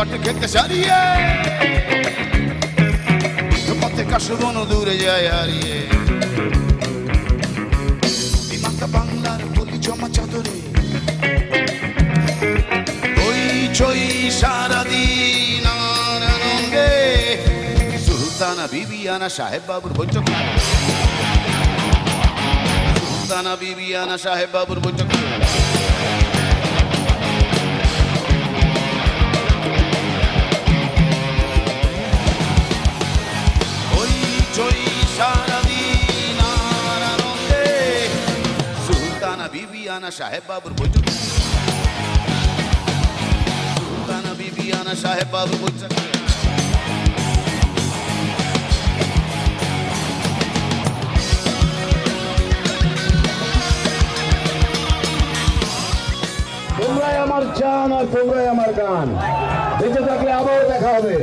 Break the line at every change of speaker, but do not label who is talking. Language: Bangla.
পটে খেতে সারিয়ে পথে কাশবন দূরে যায় হারিয়ে মাতা বাংলার বলি জমা চাদরে ওই চই সারাদিন আনন্দে সুলতানা বিবিয়ানা সাহেব বাবুর বৈঠক সুলতানা বিবিয়ানা সাহেব বাবুর বৈঠক ওই চই সারাদিন আনন্দে সুলতানা বিবিয়ানা সাহেব বাবুর বৈঠক সুলতানা বিবিয়ানা সাহেব বাবুর বৈঠক
তোমরাই আমার জান আর তোমরাই আমার গান। বেঁচে থাকলে আবার দেখা হবে।